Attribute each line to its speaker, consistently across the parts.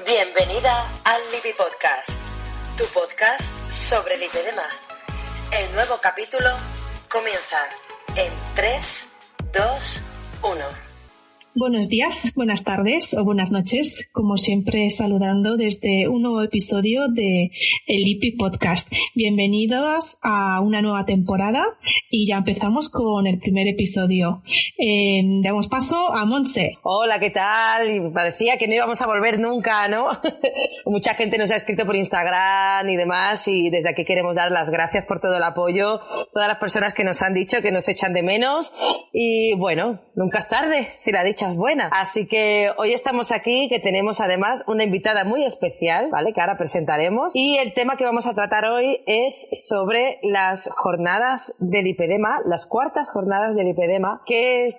Speaker 1: Bienvenida al Lipi Podcast, tu podcast sobre lipedema. El nuevo capítulo comienza en 3, 2, 1.
Speaker 2: Buenos días, buenas tardes o buenas noches, como siempre saludando desde un nuevo episodio de el Lipi Podcast. Bienvenidos a una nueva temporada y ya empezamos con el primer episodio. Damos paso a Montse.
Speaker 3: Hola, ¿qué tal? Parecía que no íbamos a volver nunca, ¿no? Mucha gente nos ha escrito por Instagram y demás, y desde aquí queremos dar las gracias por todo el apoyo, todas las personas que nos han dicho que nos echan de menos, y bueno, nunca es tarde si la dicha es buena. Así que hoy estamos aquí, que tenemos además una invitada muy especial, ¿vale? Que ahora presentaremos, y el tema que vamos a tratar hoy es sobre las jornadas del lipedema, las cuartas jornadas del lipedema que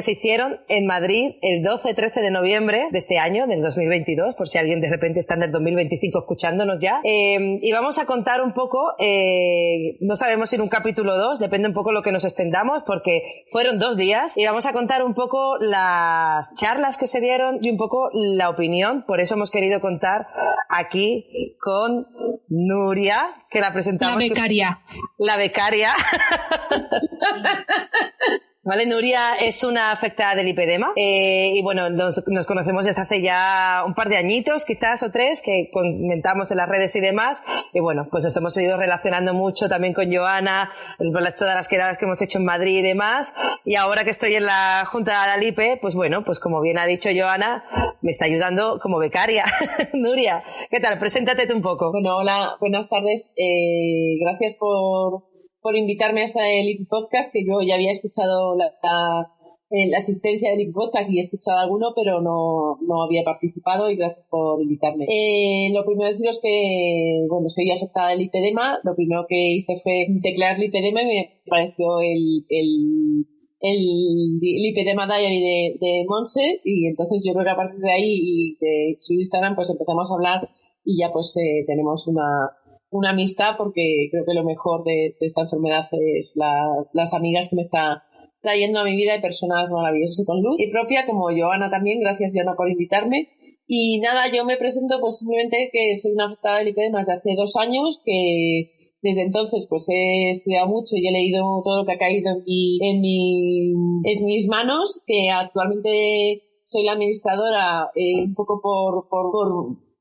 Speaker 3: se hicieron en Madrid el 12-13 de noviembre de este año, del 2022, por si alguien de repente está en el 2025 escuchándonos ya. Y vamos a contar un poco, no sabemos si en un capítulo 2, depende un poco lo que nos extendamos, porque fueron 2 días, y vamos a contar un poco las charlas que se dieron y un poco la opinión. Por eso hemos querido contar aquí con Nuria, que la presentamos.
Speaker 2: La becaria.
Speaker 3: La becaria. Vale, Nuria es una afectada del lipedema, y bueno, nos conocemos desde hace ya un par de añitos, quizás, o 3, que comentamos en las redes y demás, y bueno, pues nos hemos ido relacionando mucho también con Joana, por todas las quedadas que hemos hecho en Madrid y demás, y ahora que estoy en la Junta de la Lipe, pues bueno, pues como bien ha dicho Joana, me está ayudando como becaria. Nuria, ¿qué tal? Preséntate un poco.
Speaker 4: Bueno, hola, buenas tardes, gracias por invitarme a este Lipi Podcast, que yo ya había escuchado la asistencia del Lipi Podcast y he escuchado alguno, pero no había participado, y gracias por invitarme. Lo primero deciros que, bueno, soy afectada del lipedema. Lo primero que hice fue teclear lipedema y me apareció el Lipedema Diary de Montse, y entonces yo creo que a partir de ahí y de su Instagram pues empezamos a hablar, y ya pues tenemos una amistad, porque creo que lo mejor de esta enfermedad es las amigas que me está trayendo a mi vida, y personas maravillosas y con luz. Y propia, como Joana también, gracias Joana por invitarme. Y nada, yo me presento pues simplemente que soy una afectada de lipedema desde hace 2 años, que desde entonces pues he estudiado mucho y he leído todo lo que ha caído en mis manos, que actualmente soy la administradora un poco por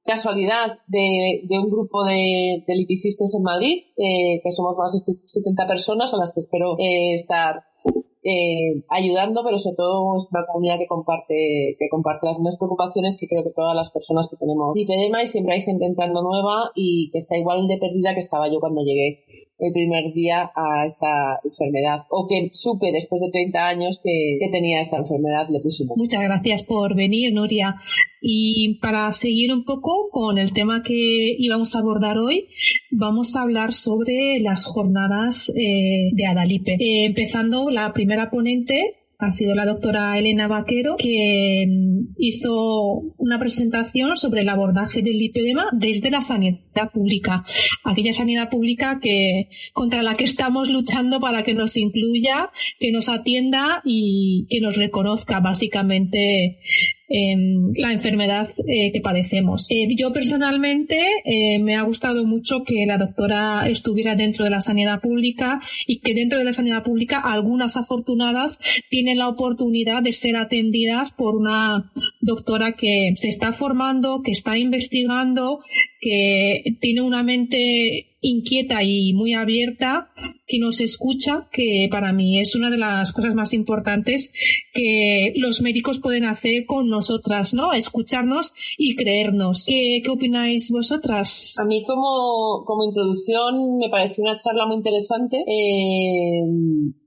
Speaker 4: casualidad de un grupo de lipisistas en Madrid, que somos más de 70 personas a las que espero estar ayudando, pero sobre todo es una comunidad que comparte las mismas preocupaciones que creo que todas las personas que tenemos lipedema, y siempre hay gente entrando nueva y que está igual de perdida que estaba yo cuando llegué el primer día a esta enfermedad, o que supe después de 30 años que tenía esta enfermedad, le puse un poco.
Speaker 2: Muchas gracias por venir, Nuria. Y para seguir un poco con el tema que íbamos a abordar hoy, vamos a hablar sobre las jornadas de Adalipe. Empezando, la primera ponente ha sido la doctora Elena Vaquero, que hizo una presentación sobre el abordaje del lipedema desde la sanidad pública, aquella sanidad pública contra la que estamos luchando para que nos incluya, que nos atienda y que nos reconozca básicamente la enfermedad que padecemos. Yo personalmente me ha gustado mucho que la doctora estuviera dentro de la sanidad pública, y que dentro de la sanidad pública algunas afortunadas tienen la oportunidad de ser atendidas por una doctora que se está formando, que está investigando, que tiene una mente inquieta y muy abierta, que nos escucha, que para mí es una de las cosas más importantes que los médicos pueden hacer con nosotras, ¿no? Escucharnos y creernos. ¿Qué opináis vosotras?
Speaker 4: A mí como introducción me pareció una charla muy interesante.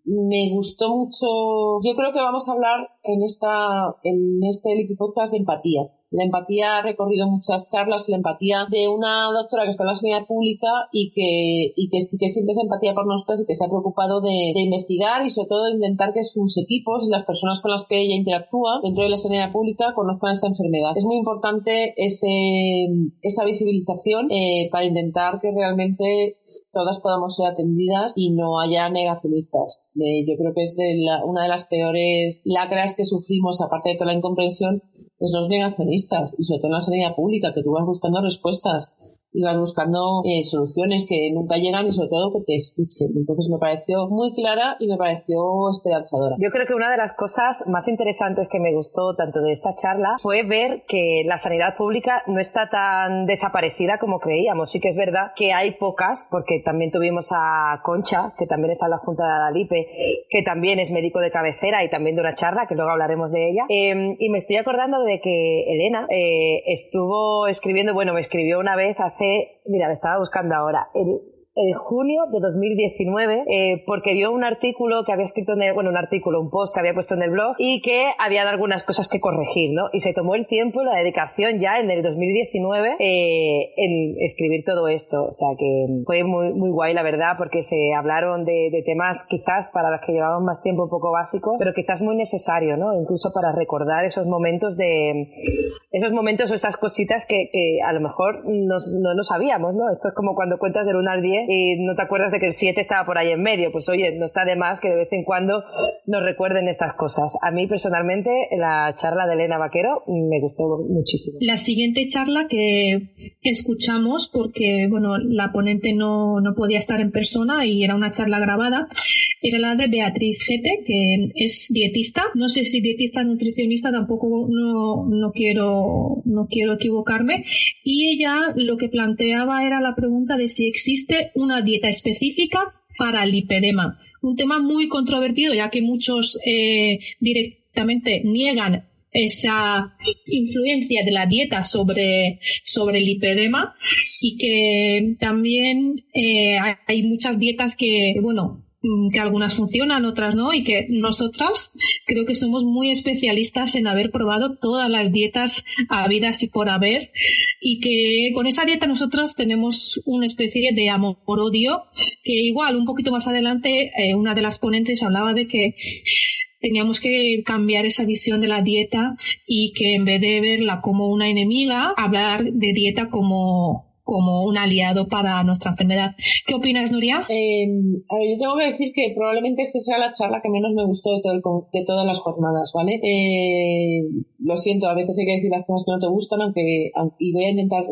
Speaker 4: Me gustó mucho. Yo creo que vamos a hablar en este Lipi Podcast de empatía. La empatía, ha recorrido muchas charlas, la empatía de una doctora que está en la sanidad pública y que sí que siente esa empatía por nosotras, y que se ha preocupado de investigar y sobre todo de intentar que sus equipos y las personas con las que ella interactúa dentro de la sanidad pública conozcan esta enfermedad. Es muy importante esa visibilización para intentar que realmente todas podamos ser atendidas y no haya negacionistas. Yo creo que es una de las peores lacras que sufrimos, aparte de toda la incomprensión, es los negacionistas, y sobre todo en la sanidad pública, que tú vas buscando respuestas, y vas buscando soluciones que nunca llegan y sobre todo que te escuchen. Entonces me pareció muy clara y me pareció esperanzadora.
Speaker 3: Yo creo que una de las cosas más interesantes que me gustó tanto de esta charla fue ver que la sanidad pública no está tan desaparecida como creíamos. Sí que es verdad que hay pocas, porque también tuvimos a Concha, que también está en la Junta de Adalipe, que también es médico de cabecera y también de una charla, que luego hablaremos de ella. Y me estoy acordando de que Elena estuvo escribiendo, me escribió una vez mira, me estaba buscando ahora, en junio de 2019, porque vio un artículo que había escrito un post que había puesto en el blog y que había algunas cosas que corregir, ¿no? Y se tomó el tiempo y la dedicación ya en el 2019 en escribir todo esto. O sea que fue muy, muy guay, la verdad, porque se hablaron de temas quizás para los que llevamos más tiempo un poco básicos, pero quizás muy necesario, ¿no? Incluso para recordar esos momentos o esas cositas que a lo mejor no lo sabíamos, ¿no? Esto es como cuando cuentas del 1 al 10 y no te acuerdas de que el 7 estaba por ahí en medio. Pues oye, no está de más que de vez en cuando nos recuerden estas cosas. A mí personalmente la charla de Elena Vaquero me gustó muchísimo.
Speaker 2: La siguiente charla que escuchamos, porque la ponente no podía estar en persona y era una charla grabada, era la de Beatriz Gete, que es dietista. No sé si dietista nutricionista, tampoco no quiero equivocarme. Y ella lo que planteaba era la pregunta de si existe una dieta específica para el lipedema. Un tema muy controvertido, ya que muchos directamente niegan esa influencia de la dieta sobre el lipedema, y que también hay muchas dietas que algunas funcionan, otras no, y que nosotras creo que somos muy especialistas en haber probado todas las dietas habidas y por haber, y que con esa dieta nosotros tenemos una especie de amor-odio, que igual un poquito más adelante una de las ponentes hablaba de que teníamos que cambiar esa visión de la dieta y que en vez de verla como una enemiga, hablar de dieta como un aliado para nuestra enfermedad. ¿Qué opinas, Nuria?
Speaker 4: A ver, yo tengo que decir que probablemente esta sea la charla que menos me gustó de todas las jornadas, ¿vale? Lo siento, a veces hay que decir las cosas que no te gustan, y voy a intentar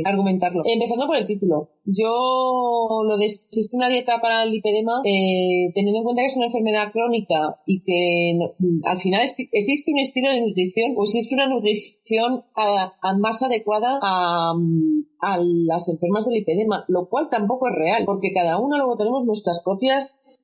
Speaker 4: argumentarlo. Empezando por el título. Yo lo de si existe una dieta para el lipedema, teniendo en cuenta que es una enfermedad crónica y que al final existe un estilo de nutrición, o existe una nutrición más adecuada a las enfermas de lipedema, lo cual tampoco es real, porque cada uno luego tenemos nuestras propias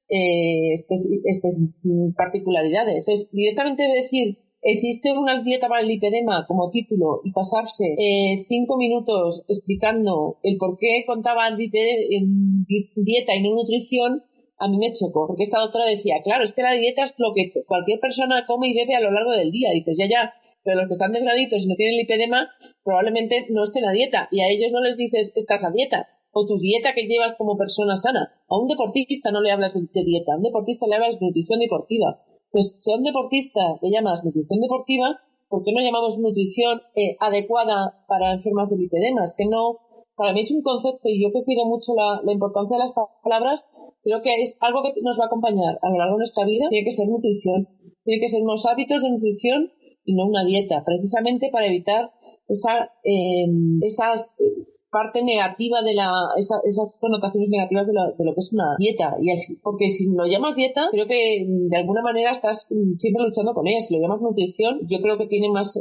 Speaker 4: particularidades. Es directamente decir existe una dieta para el lipedema como título y pasarse 5 minutos explicando el por qué contaba en dieta y no nutrición, a mí me chocó, porque esta doctora decía, claro, es que la dieta es lo que cualquier persona come y bebe a lo largo del día. Dices, ya, pero los que están delgaditos y no tienen lipedema probablemente no estén a dieta, y a ellos no les dices estás a dieta, o tu dieta que llevas como persona sana. A un deportista no le hablas de dieta, a un deportista le hablas de nutrición deportiva. Pues si a un deportista le llamas nutrición deportiva, ¿por qué no llamamos nutrición adecuada para enfermas de lipedema? Es que no, para mí es un concepto, y yo que cuido mucho la importancia de las palabras. Creo que es algo que nos va a acompañar a lo largo de nuestra vida. Tiene que ser nutrición, tiene que ser unos hábitos de nutrición y no una dieta, precisamente para evitar esas parte negativa de esas connotaciones negativas de lo que es una dieta. Porque si lo llamas dieta, creo que de alguna manera estás siempre luchando con ella. Si lo llamas nutrición, yo creo que tiene más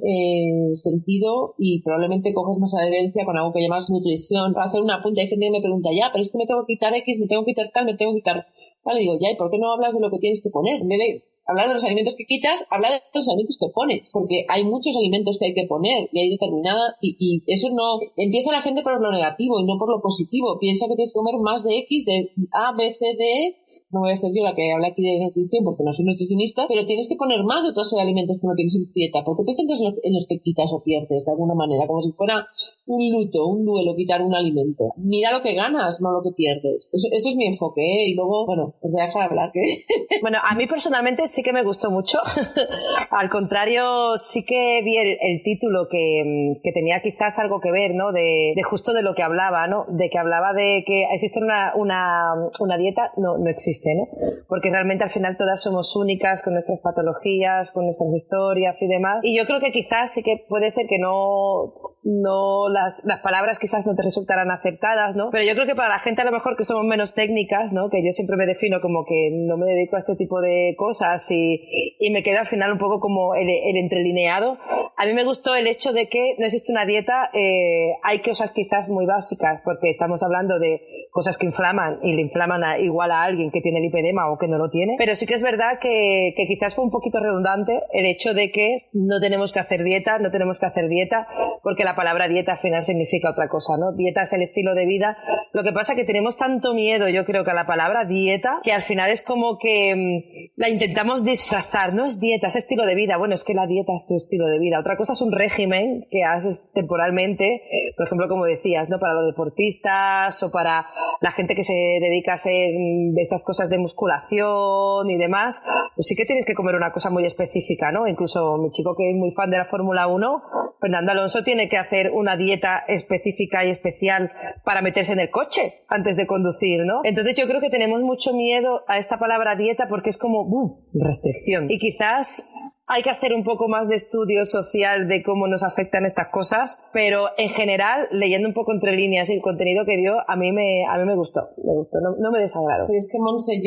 Speaker 4: sentido, y probablemente coges más adherencia con algo que llamas nutrición. Para hacer una apunte, hay gente que me pregunta, pero es que me tengo que quitar X, me tengo que quitar tal, me tengo que quitar. Vale, digo, ¿y por qué no hablas de lo que tienes que poner? En vez de hablar de los alimentos que quitas, habla de los alimentos que pones, porque hay muchos alimentos que hay que poner y hay determinada, y eso no, empieza la gente por lo negativo y no por lo positivo. Piensa que tienes que comer más de X, de A, B, C, D. No voy a ser yo la que habla aquí de nutrición porque no soy nutricionista, pero tienes que poner más de otros alimentos que no tienes en tu dieta, porque te centras en los que quitas o pierdes de alguna manera, como si fuera un luto, un duelo, quitar un alimento. Mira lo que ganas, no lo que pierdes. Eso es mi enfoque, ¿eh? Y luego, bueno, os voy a dejar hablar.
Speaker 3: Bueno, a mí personalmente sí que me gustó mucho. Al contrario, sí que vi el título que tenía quizás algo que ver, ¿no? De justo de lo que hablaba, ¿no? De que hablaba de que existe una dieta, no existe. existe, ¿no? Porque realmente al final todas somos únicas con nuestras patologías, con nuestras historias y demás. Y yo creo que quizás sí que puede ser que no las palabras quizás no te resultarán aceptadas, ¿no? Pero yo creo que para la gente a lo mejor que somos menos técnicas, ¿no? Que yo siempre me defino como que no me dedico a este tipo de cosas y me queda al final un poco como el entrelineado. A mí me gustó el hecho de que no existe una dieta, hay cosas quizás muy básicas, porque estamos hablando de cosas que inflaman y le inflaman igual a alguien que tiene lipedema o que no lo tiene, pero sí que es verdad que quizás fue un poquito redundante el hecho de que no tenemos que hacer dieta, porque la palabra dieta al final significa otra cosa, ¿no? Dieta es el estilo de vida. Lo que pasa es que tenemos tanto miedo, yo creo, que a la palabra dieta, que al final es como que la intentamos disfrazar. No es dieta, es estilo de vida. Bueno, es que la dieta es tu estilo de vida. Otra cosa es un régimen que haces temporalmente, por ejemplo, como decías, ¿no? Para los deportistas o para la gente que se dedica a hacer de estas cosas de musculación y demás, pues sí que tienes que comer una cosa muy específica, ¿no? Incluso mi chico, que es muy fan de la Fórmula 1, Fernando Alonso, tiene que hacer una dieta específica y especial para meterse en el coche antes de conducir, ¿no? Entonces yo creo que tenemos mucho miedo a esta palabra dieta porque es como restricción. Y quizás hay que hacer un poco más de estudio social de cómo nos afectan estas cosas, pero en general, leyendo un poco entre líneas y el contenido que dio, a mí me gustó, no me desagradó.
Speaker 4: Pero es que, Monse,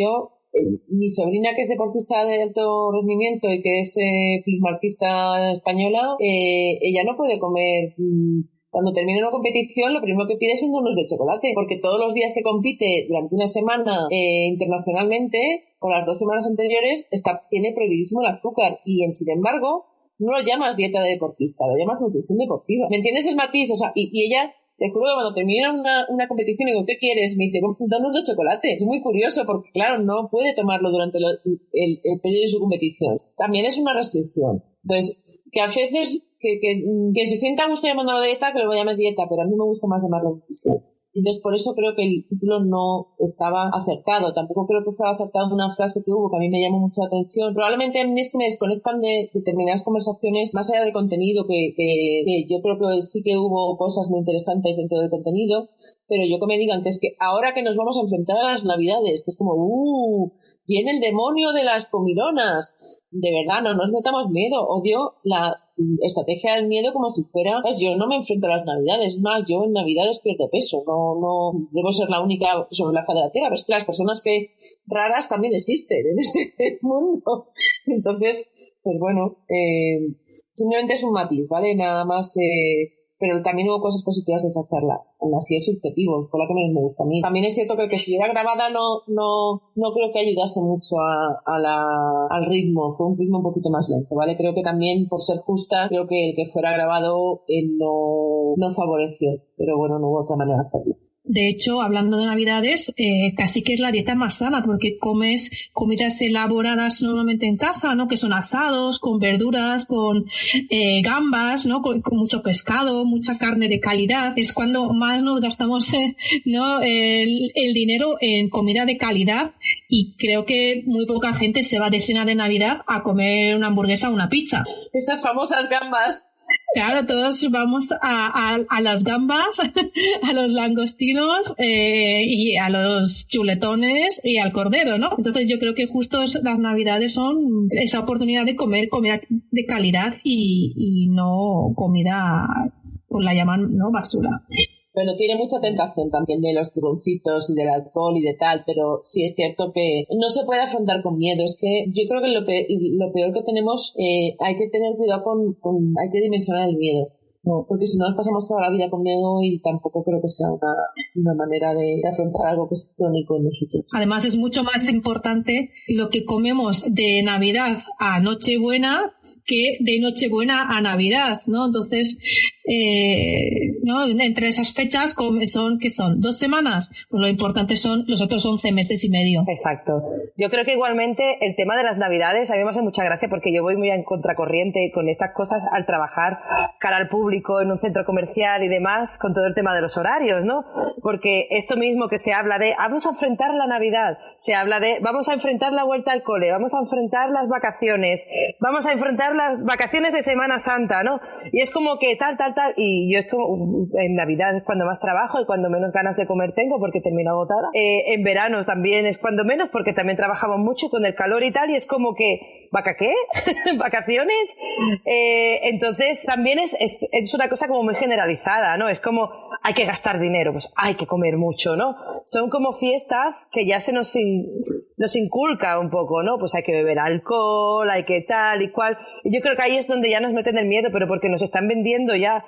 Speaker 4: mi sobrina, que es deportista de alto rendimiento y que es plusmarquista española, ella no puede comer. Cuando termina una competición, lo primero que pide son donuts de chocolate, porque todos los días que compite durante una semana internacionalmente, o las 2 semanas anteriores, tiene prohibidísimo el azúcar. Y sin embargo, no lo llamas dieta de deportista, lo llamas nutrición deportiva. ¿Me entiendes el matiz? O sea, y ella, te juro que cuando termina una competición y digo, ¿qué quieres? Me dice, donuts de chocolate. Es muy curioso porque, claro, no puede tomarlo durante el periodo de su competición. También es una restricción. Entonces, que a veces que se sienta a gusto llamándolo dieta, que lo llame dieta, pero a mí me gusta más llamarlo nutrición. Entonces, por eso creo que el título no estaba acertado. Tampoco creo que fuera acertado una frase que hubo que a mí me llamó mucho la atención. Probablemente a mí es que me desconectan de determinadas conversaciones, más allá del contenido, que yo creo que sí que hubo cosas muy interesantes dentro del contenido, pero yo que me digan que es que ahora que nos vamos a enfrentar a las Navidades, que es como, viene el demonio de las comilonas. De verdad, no nos metamos miedo. Odio la estrategia del miedo como si fuera, yo no me enfrento a las Navidades, más yo en Navidades pierdo peso, no debo ser la única sobre la faz de la tierra, pero es que las personas raras también existen en este mundo. Entonces, pues bueno, simplemente es un matiz, ¿vale? Nada más, pero también hubo cosas positivas de esa charla. Aún así es subjetivo, fue la que menos me gusta a mí. También es cierto que el que estuviera grabada no creo que ayudase mucho al ritmo, fue un ritmo un poquito más lento, ¿vale? Creo que también, por ser justa, creo que el que fuera grabado no favoreció, pero bueno, no hubo otra manera de hacerlo.
Speaker 2: De hecho, hablando de Navidades, casi que es la dieta más sana, porque comes comidas elaboradas normalmente en casa, ¿no? Que son asados, con verduras, con gambas, ¿no? Con mucho pescado, mucha carne de calidad. Es cuando más nos gastamos, ¿no? El dinero en comida de calidad, y creo que muy poca gente se va de cena de Navidad a comer una hamburguesa o una pizza.
Speaker 4: Esas famosas gambas.
Speaker 2: Claro, todos vamos a las gambas, a los langostinos y a los chuletones y al cordero, ¿no? Entonces yo creo que justo las Navidades son esa oportunidad de comer comida de calidad y no comida, por la llaman, ¿no? Basura.
Speaker 4: Bueno, tiene mucha tentación también de los turroncitos y del alcohol y de tal, pero sí es cierto que no se puede afrontar con miedo. Es que yo creo que lo peor que tenemos, hay que tener cuidado hay que dimensionar el miedo. No, porque si no nos pasamos toda la vida con miedo y tampoco creo que sea una manera de afrontar algo que es crónico en nosotros.
Speaker 2: Además es mucho más importante lo que comemos de Navidad a Nochebuena que de Nochebuena a Navidad, ¿no? Entonces, ¿no? Entre esas fechas son 2 semanas, pues lo importante son los otros 11 meses y medio.
Speaker 3: Exacto. Yo creo que igualmente el tema de las Navidades a mí me hace mucha gracia porque yo voy muy en contracorriente con estas cosas al trabajar cara al público en un centro comercial y demás, con todo el tema de los horarios, ¿no? Porque esto mismo que se habla de vamos a enfrentar la Navidad, se habla de vamos a enfrentar la vuelta al cole, vamos a enfrentar las vacaciones, vamos a enfrentar las vacaciones de Semana Santa, ¿no? Y es como que tal, tal, y yo es como, en Navidad es cuando más trabajo y cuando menos ganas de comer tengo porque termino agotada. En verano también es cuando menos porque también trabajamos mucho con el calor y tal, y es como que, ¿vaca qué? ¿Vacaciones? Entonces también es una cosa como muy generalizada, ¿no? Es como, hay que gastar dinero, pues hay que comer mucho, ¿no? Son como fiestas que ya se nos inculca un poco, ¿no? Pues hay que beber alcohol, hay que tal y cual. Y yo creo que ahí es donde ya nos meten el miedo, pero porque nos están vendiendo ya,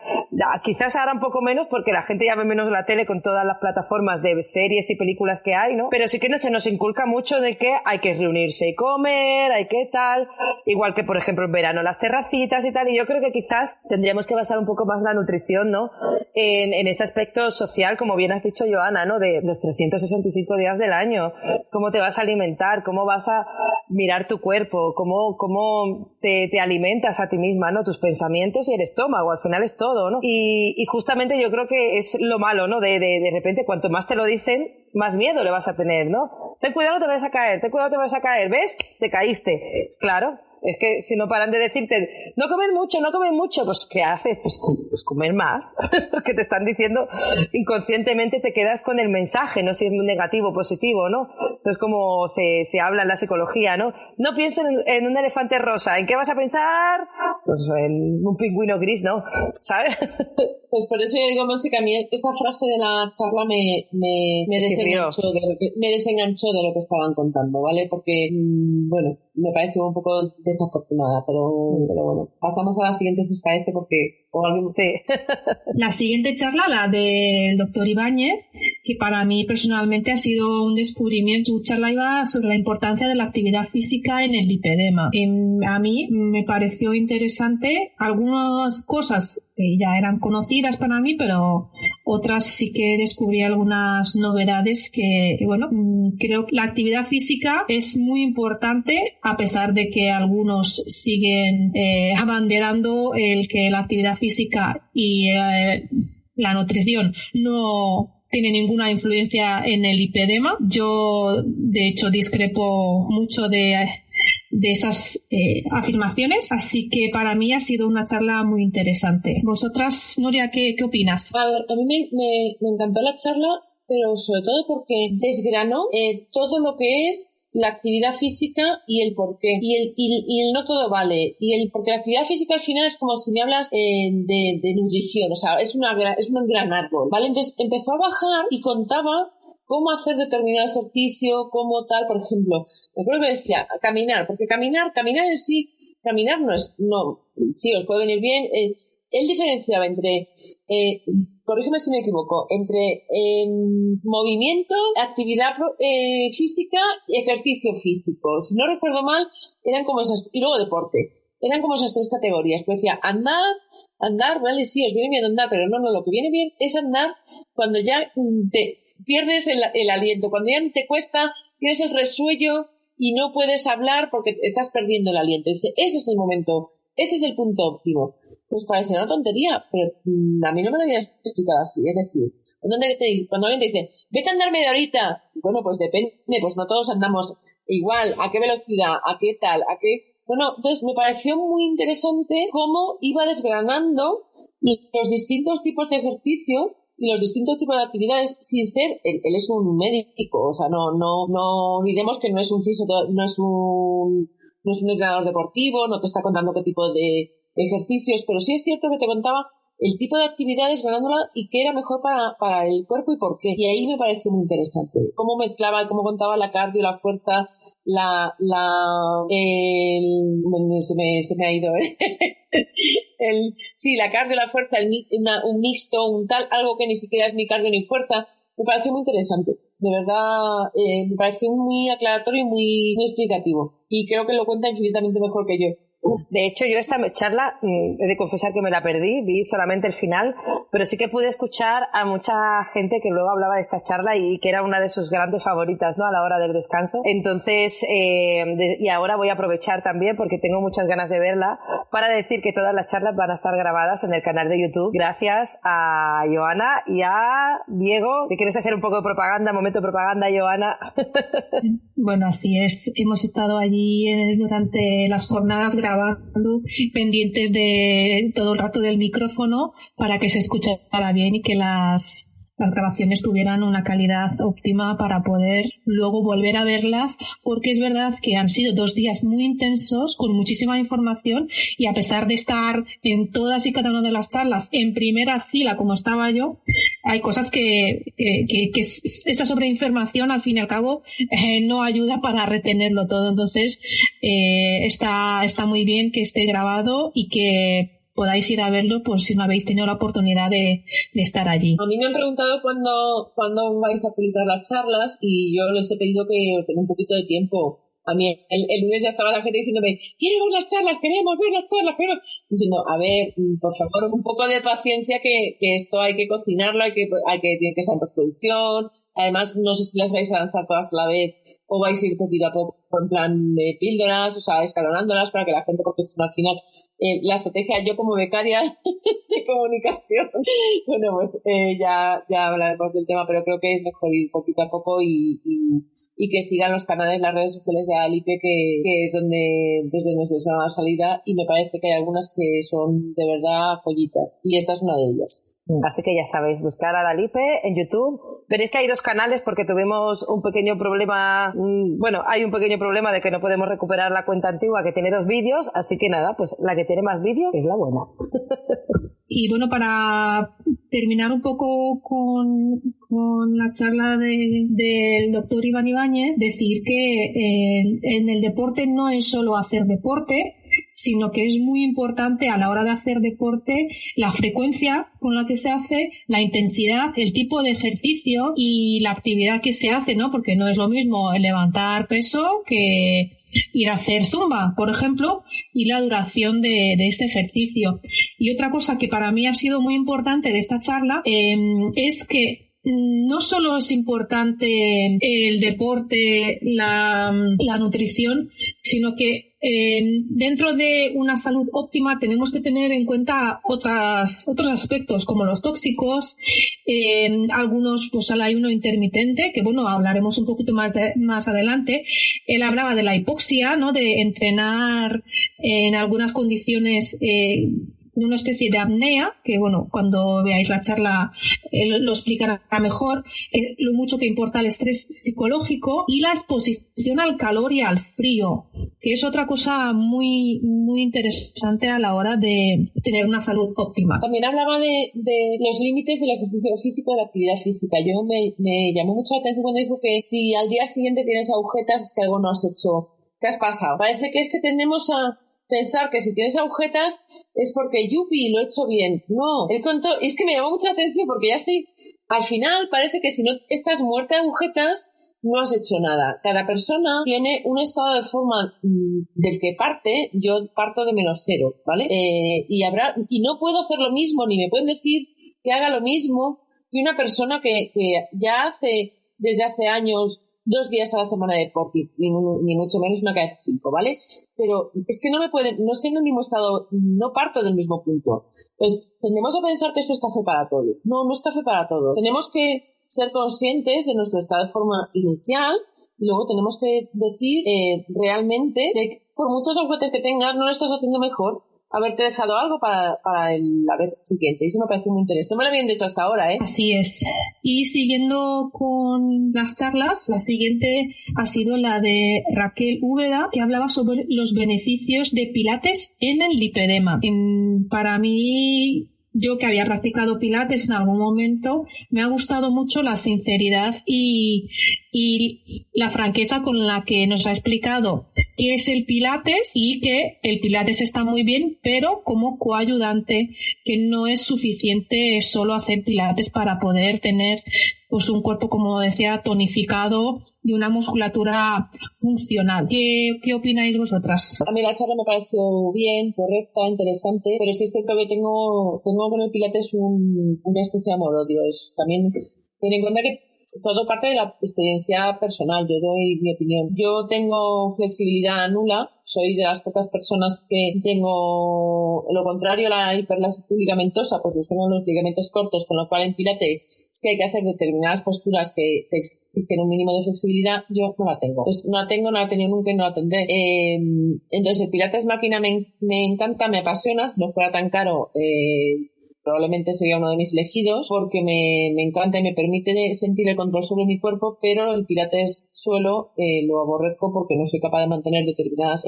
Speaker 3: quizás ahora un poco menos porque la gente ya ve menos la tele con todas las plataformas de series y películas que hay, ¿no? Pero sí que no se nos inculca mucho de que hay que reunirse y comer, hay que tal, igual que por ejemplo en verano las terracitas y tal, y yo creo que quizás tendríamos que basar un poco más la nutrición, ¿no? En ese aspecto social, como bien has dicho, Joana, ¿no? De los 365 días del año, cómo te vas a alimentar, cómo vas a mirar tu cuerpo, cómo te alimentas a ti misma, ¿no? Tus pensamientos y el estómago, al final es todo, ¿no? Y justamente yo creo que es lo malo, ¿no? De repente, cuanto más te lo dicen, más miedo le vas a tener, ¿no? Ten cuidado, te vas a caer, ten cuidado, te vas a caer, ¿ves? Te caíste. Claro. Es que si no paran de decirte, no comer mucho, pues ¿qué haces? Pues comer más, porque te están diciendo, inconscientemente te quedas con el mensaje, no si es muy negativo o positivo, ¿no? Eso es como se habla en la psicología, ¿no? No pienses en un elefante rosa, ¿en qué vas a pensar? Pues en un pingüino gris, ¿no? ¿Sabes?
Speaker 4: Pues por eso yo digo, Monse, que a mí esa frase de la charla me desenganchó de lo que estaban contando, ¿vale? Porque, bueno, me pareció un poco desafortunada, pero bueno, pasamos a la siguiente si os parece, porque
Speaker 3: sí.
Speaker 2: La siguiente charla, la del doctor Ibáñez, que para mí personalmente ha sido un descubrimiento. Su charla iba sobre la importancia de la actividad física en el lipedema. A mí me pareció interesante algunas cosas que ya eran conocidas para mí, pero otras sí que descubrí algunas novedades que bueno, creo que la actividad física es muy importante, a pesar de que algunos siguen abanderando el que la actividad física y la nutrición no tiene ninguna influencia en el lipedema. Yo, de hecho, discrepo mucho de esas afirmaciones, así que para mí ha sido una charla muy interesante. ¿Vosotras, Nuria, qué opinas?
Speaker 4: A ver, a mí me encantó la charla, pero sobre todo porque desgranó todo lo que es la actividad física y el porqué. Y el no todo vale. Porque la actividad física al final es como si me hablas de nutrición, o sea, es un gran árbol, ¿vale? Entonces empezó a bajar y contaba cómo hacer determinado ejercicio, cómo tal, por ejemplo. Me acuerdo que decía, caminar, porque caminar en sí, caminar sí, os puede venir bien. Él diferenciaba entre, corrígeme si me equivoco, entre movimiento, actividad física y ejercicio físico. Si no recuerdo mal, eran como esas, y luego deporte. Eran como esas tres categorías. Pues decía, andar, vale, sí, os viene bien andar, pero no, lo que viene bien es andar cuando ya te pierdes el aliento, cuando ya te cuesta, tienes el resuello y no puedes hablar porque estás perdiendo el aliento. Dice, ese es el momento, ese es el punto óptimo. Pues parece una tontería, pero a mí no me lo habían explicado así. Es decir, cuando alguien te dice, vete a andar media horita, bueno, pues depende, pues no todos andamos igual, a qué velocidad, a qué tal, a qué... Bueno, entonces me pareció muy interesante cómo iba desgranando los distintos tipos de ejercicio y los distintos tipos de actividades sin ser, él es un médico, o sea, no olvidemos que no es un entrenador deportivo, no te está contando qué tipo de ejercicios, pero sí es cierto que te contaba el tipo de actividades ganándola y qué era mejor para el cuerpo y por qué. Y ahí me pareció muy interesante. Cómo mezclaba, cómo contaba la cardio, la fuerza, se me ha ido, la cardio, la fuerza, un mixto, un tal, algo que ni siquiera es ni cardio ni fuerza. Me pareció muy interesante. De verdad, me pareció muy aclaratorio y muy, muy explicativo. Y creo que lo cuenta infinitamente mejor que yo.
Speaker 3: De hecho, yo esta charla, he de confesar que me la perdí, vi solamente el final, pero sí que pude escuchar a mucha gente que luego hablaba de esta charla y que era una de sus grandes favoritas, ¿no?, a la hora del descanso. Entonces, y ahora voy a aprovechar también, porque tengo muchas ganas de verla, para decir que todas las charlas van a estar grabadas en el canal de YouTube, gracias a Joana y a Diego. ¿Te quieres hacer un poco de propaganda? Momento de propaganda, Joana.
Speaker 2: Bueno, así es. Hemos estado allí durante las jornadas grabando grabando, pendientes de todo el rato del micrófono para que se escuchara bien y que las grabaciones tuvieran una calidad óptima para poder luego volver a verlas, porque es verdad que han sido 2 días muy intensos con muchísima información, y a pesar de estar en todas y cada una de las charlas en primera fila como estaba yo, hay cosas que esta sobreinformación al fin y al cabo no ayuda para retenerlo todo. Entonces está muy bien que esté grabado y que podáis ir a verlo por si no habéis tenido la oportunidad de estar allí.
Speaker 4: A mí me han preguntado cuándo vais a publicar las charlas, y yo les he pedido que tenga un poquito de tiempo. A mí el lunes ya estaba la gente diciéndome, quiero ver las charlas, queremos ver las charlas, queremos... Diciendo, a ver, por favor, un poco de paciencia, que esto hay que cocinarlo, tiene que estar en postproducción. Además, no sé si las vais a lanzar todas a la vez o vais a ir poquito a poco en plan de píldoras, o sea, escalonándolas para que la gente, porque si no, al final... la estrategia, yo como becaria de comunicación, bueno, pues ya hablaremos del tema, pero creo que es mejor ir poquito a poco y que sigan los canales, las redes sociales de Adalipe, que es desde donde se les va a dar salida, y me parece que hay algunas que son de verdad joyitas, y esta es una de ellas.
Speaker 3: Así que ya sabéis, buscar a Adalipe en YouTube. Veréis que hay 2 canales porque tuvimos un pequeño problema, hay un pequeño problema de que no podemos recuperar la cuenta antigua, que tiene 2 vídeos, así que nada, pues la que tiene más vídeos es la buena.
Speaker 2: Y bueno, para terminar un poco con la charla del doctor Iván Ibáñez, decir que en el deporte no es solo hacer deporte, sino que es muy importante a la hora de hacer deporte la frecuencia con la que se hace, la intensidad, el tipo de ejercicio y la actividad que se hace, ¿no? Porque no es lo mismo levantar peso que ir a hacer zumba, por ejemplo, y la duración de ese ejercicio. Y otra cosa que para mí ha sido muy importante de esta charla es que no solo es importante el deporte, la nutrición, sino que dentro de una salud óptima tenemos que tener en cuenta otros aspectos como los tóxicos, algunos pues el ayuno intermitente, que bueno, hablaremos un poquito más adelante. Él hablaba de la hipoxia, ¿no? De entrenar en algunas condiciones una especie de apnea, que bueno, cuando veáis la charla lo explicará mejor, lo mucho que importa el estrés psicológico y la exposición al calor y al frío, que es otra cosa muy, muy interesante a la hora de tener una salud óptima.
Speaker 4: También hablaba de los límites del ejercicio físico, de la actividad física. Yo me llamó mucho la atención cuando dijo que si al día siguiente tienes agujetas es que algo no has hecho. ¿Qué has pasado? Parece que es que tendemos a pensar que si tienes agujetas es porque yupi, lo he hecho bien. No, él contó, es que me llamó mucha atención porque ya estoy, al final parece que si no estás muerta de agujetas no has hecho nada. Cada persona tiene un estado de forma del que parte, yo parto de -0, ¿vale? Y no puedo hacer lo mismo, ni me pueden decir que haga lo mismo que una persona que ya hace desde hace años 2 días a la semana de deporte, ni mucho menos una que hace 5, ¿vale? Pero es que no estoy en el mismo estado, no parto del mismo punto. Pues tendemos a pensar que esto es café para todos. No es café para todos. Tenemos que ser conscientes de nuestro estado de forma inicial, y luego tenemos que decir realmente que por muchos agujetes que tengas no lo estás haciendo mejor, haberte dejado algo para la vez siguiente. Y eso me parece muy interesante. Me lo habían dicho hasta ahora, ¿eh?
Speaker 2: Así es. Y siguiendo con las charlas, la siguiente ha sido la de Raquel Úbeda, que hablaba sobre los beneficios de Pilates en el lipedema. Para mí, yo que había practicado Pilates en algún momento, me ha gustado mucho la sinceridad y la franqueza con la que nos ha explicado qué es el Pilates y que el Pilates está muy bien, pero como coayudante, que no es suficiente solo hacer Pilates para poder tener pues un cuerpo, como decía, tonificado y una musculatura funcional. ¿Qué opináis vosotras?
Speaker 4: A mí la charla me pareció bien, correcta, interesante, pero sí es cierto que tengo con el Pilates una especie de amor-odio. También ten en cuenta que todo parte de la experiencia personal. Yo doy mi opinión. Yo tengo flexibilidad nula. Soy de las pocas personas que tengo lo contrario a la hiperlasitud ligamentosa, porque tengo los ligamentos cortos, con lo cual en Pilates que hay que hacer determinadas posturas que te exigen un mínimo de flexibilidad, yo no la tengo. Pues no la he tenido nunca y no la tendré. Entonces el Pilates máquina me encanta, me apasiona. Si no fuera tan caro, probablemente sería uno de mis elegidos porque me encanta y me permite sentir el control sobre mi cuerpo, pero el pilates suelo lo aborrezco porque no soy capaz de mantener determinadas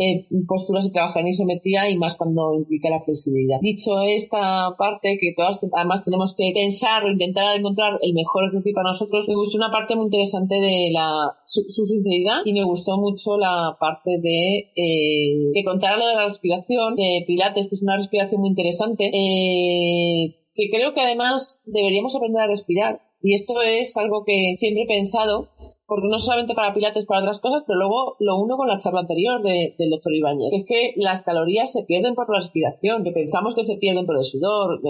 Speaker 4: posturas y trabajar en isometría, y más cuando implica la flexibilidad. Dicho esta parte, que todas además tenemos que pensar o intentar encontrar el mejor ejercicio para nosotros, me gustó una parte muy interesante de su sinceridad, y me gustó mucho la parte de que contara lo de la respiración de pilates, que es una respiración muy interesante, que creo que además deberíamos aprender a respirar, y esto es algo que siempre he pensado, porque no solamente para pilates, para otras cosas, pero luego lo uno con la charla anterior del doctor Ibáñez, que es que las calorías se pierden por la respiración, que pensamos que se pierden por el sudor.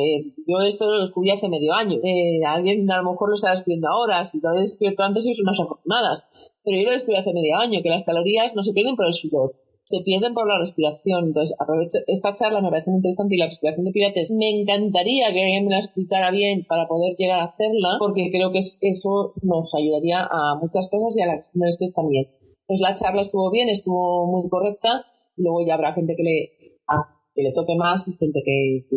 Speaker 4: Yo esto lo descubrí hace medio año. Alguien a lo mejor lo está descubriendo ahora, si lo he descubierto antes sois unas afortunadas, pero yo lo descubrí hace medio año, que las calorías no se pierden por el sudor, se pierden por la respiración. Entonces, aprovecho esta charla, me parece muy interesante, y la respiración de pilates me encantaría que alguien me la explicara bien para poder llegar a hacerla, porque creo que eso nos ayudaría a muchas cosas y a las que estés también. Pues la charla estuvo bien, estuvo muy correcta, luego ya habrá gente que le toque más y gente que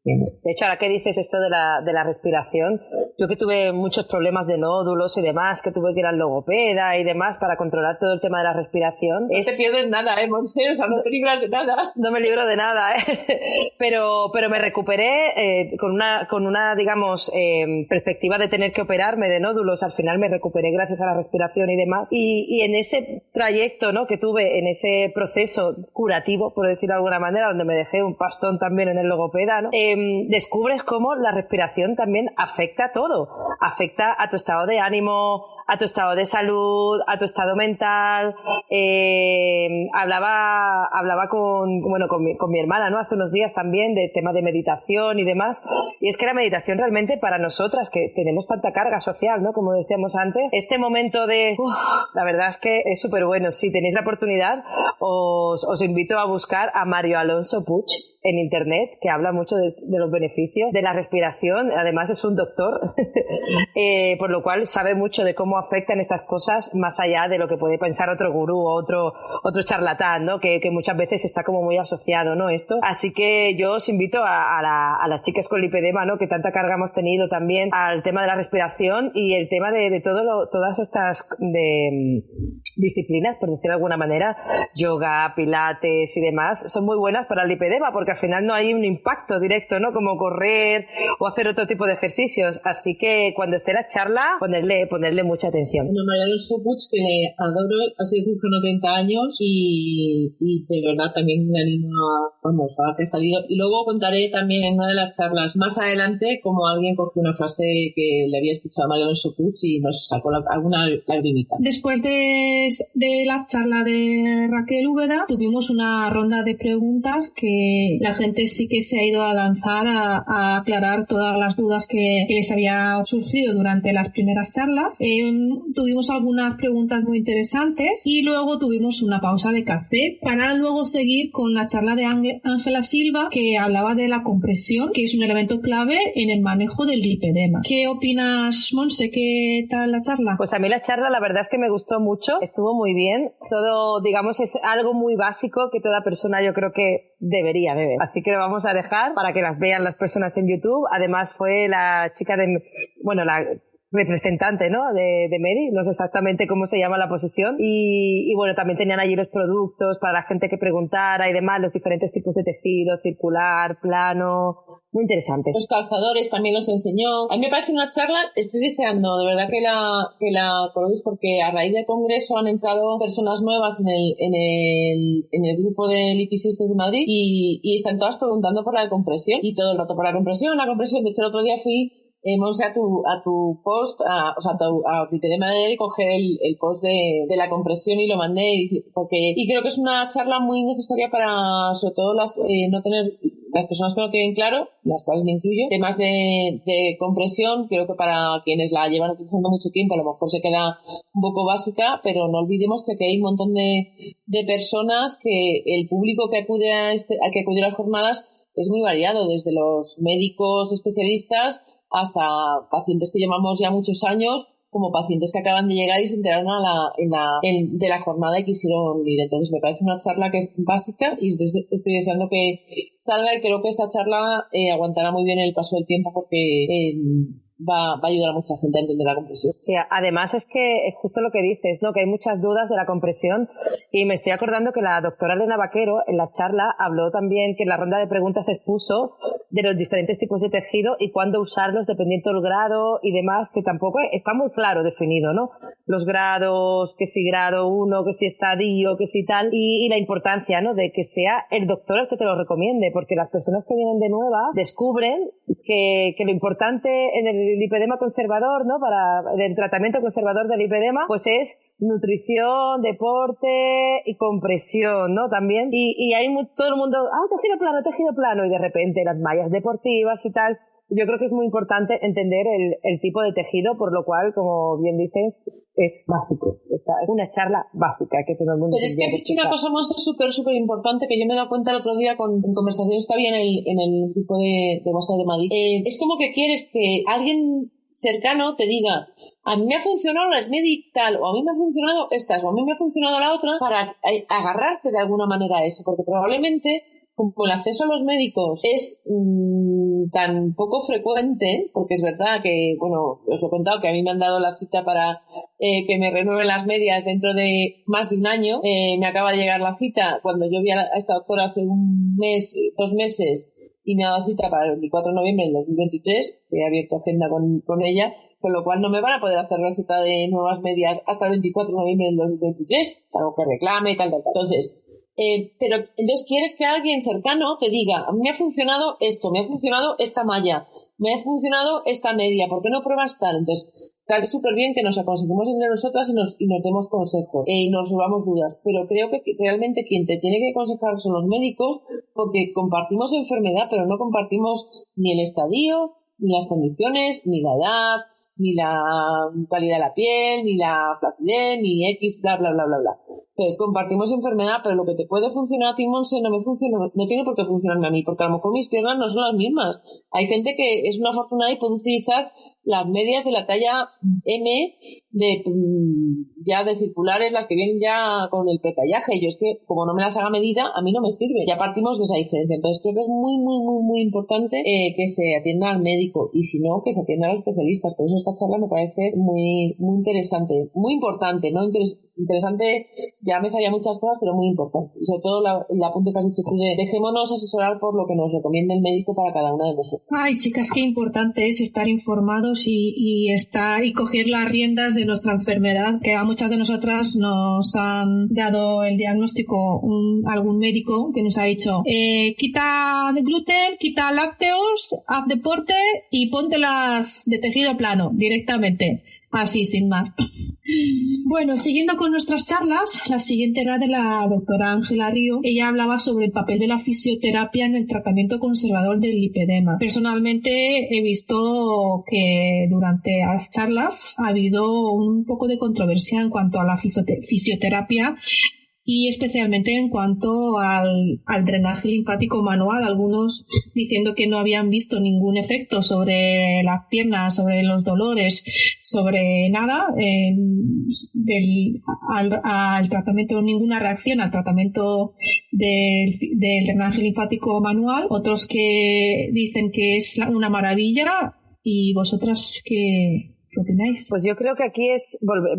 Speaker 3: de hecho, ahora que dices esto de la respiración, yo que tuve muchos problemas de nódulos y demás, que tuve que ir al logopeda y demás para controlar todo el tema de la respiración.
Speaker 4: No te pierdes nada, Monse, o sea, no te libras de nada.
Speaker 3: No me libro de nada, pero me recuperé con una digamos, perspectiva de tener que operarme de nódulos. Al final me recuperé gracias a la respiración y demás. Y en ese trayecto, ¿no?, que tuve, en ese proceso curativo, por decirlo de alguna manera, donde me dejé un pastón también en el logopeda, ¿no?, descubres cómo la respiración también afecta a todo. Afecta a tu estado de ánimo, a tu estado de salud, a tu estado mental. Hablaba con mi hermana, ¿no?, hace unos días también de tema de meditación y demás. Y es que la meditación realmente para nosotras, que tenemos tanta carga social, ¿no?, como decíamos antes, este momento la verdad es que es súper bueno. Si tenéis la oportunidad, os invito a buscar a Mario Alonso Puig en internet, que habla mucho de los beneficios de la respiración. Además es un doctor, por lo cual sabe mucho de cómo afectan estas cosas, más allá de lo que puede pensar otro gurú o otro charlatán, ¿no?, que muchas veces está como muy asociado, ¿no?, esto. Así que yo os invito a las chicas con lipedema, ¿no?, que tanta carga hemos tenido también, al tema de la respiración y el tema de todas estas disciplinas, por decirlo de alguna manera, yoga, pilates y demás, son muy buenas para el lipedema, porque al final no hay un impacto directo, ¿no?, como correr o hacer otro tipo de ejercicios. Así que cuando esté la charla, ponerle mucha atención.
Speaker 4: Bueno, María Alonso Puig, que le adoro, ha sido cirujano 30 años y de verdad también me animo a que ha salido. Y luego contaré también en una de las charlas más adelante cómo alguien cogió una frase que le había escuchado a María Alonso Puig y nos sacó alguna lagrimita.
Speaker 2: Después de la charla de Raquel Úbeda, tuvimos una ronda de preguntas que la gente sí que se ha ido a lanzar a aclarar todas las dudas que les había surgido durante las primeras charlas. Tuvimos algunas preguntas muy interesantes y luego tuvimos una pausa de café para luego seguir con la charla de Ángela Silva, que hablaba de la compresión, que es un elemento clave en el manejo del lipedema. ¿Qué opinas, Monse? ¿Qué tal la charla?
Speaker 3: Pues a mí la charla la verdad es que me gustó mucho, estuvo muy bien. Todo, digamos, es algo muy básico que toda persona yo creo que debería de ver. Así que lo vamos a dejar para que las vean las personas en YouTube. Además fue la chica la representante, ¿no?, de Mary, no sé exactamente cómo se llama la posición, y bueno, también tenían allí los productos para la gente que preguntara y demás, los diferentes tipos de tejido, circular, plano, muy interesante.
Speaker 4: Los calzadores también los enseñó. A mí me parece una charla, estoy deseando de verdad que la coloquéis, porque a raíz del congreso han entrado personas nuevas en el grupo de Lipisistes de Madrid y están todas preguntando por la compresión, y todo el rato por la compresión. De hecho el otro día fui, Monse, a tu post, a Lipedema de Madrid, coger el post de la compresión y lo mandé, y creo que es una charla muy necesaria para, sobre todo, no tener las personas que no tienen claro, las cuales me incluyo, temas de compresión. Creo que para quienes la llevan utilizando mucho tiempo a lo mejor se queda un poco básica, pero no olvidemos que aquí hay un montón de personas, que el público que acude a que acude a las jornadas es muy variado, desde los médicos especialistas hasta pacientes que llevamos ya muchos años, como pacientes que acaban de llegar y se enteraron de la jornada y quisieron ir. Entonces me parece una charla que es básica y estoy deseando que salga, y creo que esa charla aguantará muy bien el paso del tiempo, porque va a ayudar a mucha gente a entender la compresión.
Speaker 3: Sí, además es que es justo lo que dices, ¿no? Que hay muchas dudas de la compresión, y me estoy acordando que la doctora Elena Vaquero en la charla habló también, que en la ronda de preguntas expuso de los diferentes tipos de tejido y cuándo usarlos dependiendo del grado y demás, que tampoco está muy claro definido, ¿no? Los grados, que si grado 1, que si estadio, que si tal, y la importancia, ¿no? De que sea el doctor el que te lo recomiende, porque las personas que vienen de nueva descubren que lo importante en el lipedema conservador, ¿no? Para el tratamiento conservador del lipedema, pues es nutrición, deporte y compresión, ¿no? También. Y hay todo el mundo, tejido plano, y de repente las mallas deportivas y tal. Yo creo que es muy importante entender el tipo de tejido, por lo cual, como bien dices, es básico. Es una charla básica que todo el mundo.
Speaker 4: Pero es que has dicho una cosa más súper importante, que yo me he dado cuenta el otro día en conversaciones que había en el grupo de WhatsApp de Madrid. Es como que quieres que alguien cercano te diga: a mí me ha funcionado la SMEDI tal, o a mí me ha funcionado estas, o a mí me ha funcionado la otra, para agarrarte de alguna manera a eso, porque probablemente, como el acceso a los médicos es tan poco frecuente, porque es verdad que, bueno, os he contado que a mí me han dado la cita para que me renueven las medias dentro de más de un año. Me acaba de llegar la cita cuando yo vi a esta doctora hace 2 meses, y me ha dado cita para el 24 de noviembre del 2023, he abierto agenda con ella, con lo cual no me van a poder hacer la cita de nuevas medias hasta el 24 de noviembre del 2023, salvo que reclame y tal. Entonces, pero entonces quieres que alguien cercano te diga: a mí me ha funcionado esto, me ha funcionado esta malla, me ha funcionado esta media, ¿por qué no pruebas tal? Entonces, está súper bien que nos aconsejemos entre nosotras y nos demos consejos y nos resolvamos dudas, pero creo que realmente quien te tiene que aconsejar son los médicos, porque compartimos enfermedad, pero no compartimos ni el estadio, ni las condiciones, ni la edad, ni la calidad de la piel, ni la flacidez, ni X, bla, bla, bla, bla, bla. Entonces, compartimos enfermedad, pero lo que te puede funcionar a ti, Monse, no me funciona, no tiene por qué funcionarme a mí, porque a lo mejor mis piernas no son las mismas. Hay gente que es una afortunada y puede utilizar las medias de la talla M ya de circulares, las que vienen ya con el pretallaje. Yo es que, como no me las haga medida, a mí no me sirve. Ya partimos de esa diferencia. Entonces creo que es muy importante que se atienda al médico, y si no, que se atienda a los especialistas. Por eso esta charla me parece muy interesante, muy importante, ¿no? Interesante, ya me sabía muchas cosas, pero muy importante. Y sobre todo el apunte que has dicho tú de dejémonos asesorar por lo que nos recomiende el médico para cada una de nosotros.
Speaker 2: Ay, chicas, qué importante es estar informados y coger las riendas de nuestra enfermedad, que a muchas de nosotras nos han dado el diagnóstico algún médico que nos ha dicho: quita de gluten, quita lácteos, haz deporte y póntelas de tejido plano directamente, así sin más. Bueno, siguiendo con nuestras charlas, la siguiente era de la doctora Ángela Río. Ella hablaba sobre el papel de la fisioterapia en el tratamiento conservador del lipedema. Personalmente he visto que durante las charlas ha habido un poco de controversia en cuanto a la fisioterapia, y especialmente en cuanto al drenaje linfático manual, algunos diciendo que no habían visto ningún efecto sobre las piernas, sobre los dolores, sobre nada, al tratamiento, ninguna reacción al tratamiento del drenaje linfático manual. Otros que dicen que es una maravilla. ¿Y vosotras qué opináis?
Speaker 3: Pues yo creo que aquí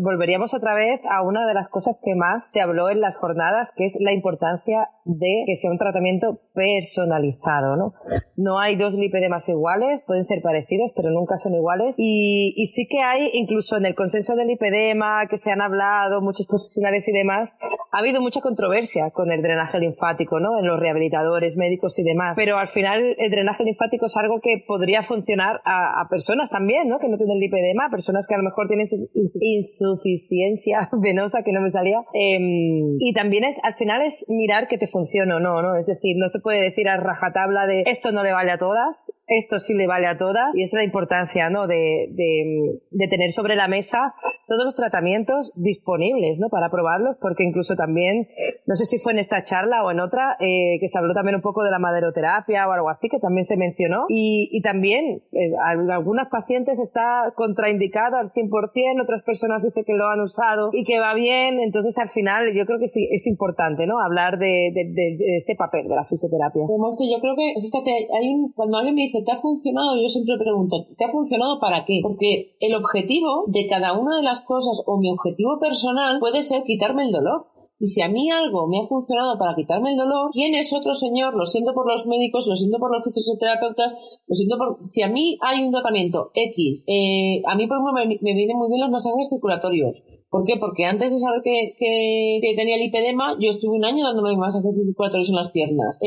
Speaker 3: volveríamos otra vez a una de las cosas que más se habló en las jornadas, que es la importancia de que sea un tratamiento personalizado, ¿no? No hay dos lipedemas iguales, pueden ser parecidos, pero nunca son iguales. Y sí que hay, incluso en el consenso del lipedema, que se han hablado muchos profesionales y demás, ha habido mucha controversia con el drenaje linfático, ¿no? En los rehabilitadores, médicos y demás. Pero al final el drenaje linfático es algo que podría funcionar a personas también, ¿no? Que no tienen lipedema, personas que a lo mejor tienen insuficiencia venosa, que no me salía. Y también al final es mirar que te funcione o no, ¿no? Es decir, no se puede decir a rajatabla de esto no le vale a todas, esto sí le vale a todas, y esa es la importancia, ¿no? De tener sobre la mesa todos los tratamientos disponibles, ¿no? Para probarlos, porque incluso también, no sé si fue en esta charla o en otra, que se habló también un poco de la maderoterapia o algo así, que también se mencionó, y también en algunas pacientes está contraindicado al 100%, otras personas dicen que lo han usado y que va bien. Entonces al final yo creo que sí es importante, ¿no? Hablar de este papel de la fisioterapia.
Speaker 4: Pues sí, yo creo que, fíjate, cuando alguien me dice ¿te ha funcionado? Yo siempre pregunto ¿te ha funcionado para qué? Porque el objetivo de cada una de las cosas, o mi objetivo personal, puede ser quitarme el dolor. Y si a mí algo me ha funcionado para quitarme el dolor, ¿quién es otro señor? Lo siento por los médicos, lo siento por los fisioterapeutas, lo siento por... Si a mí hay un tratamiento X, a mí por ejemplo me vienen muy bien los masajes circulatorios. ¿Por qué? Porque antes de saber que tenía el lipedema, yo estuve un año dándome masajes circulatorios en las piernas,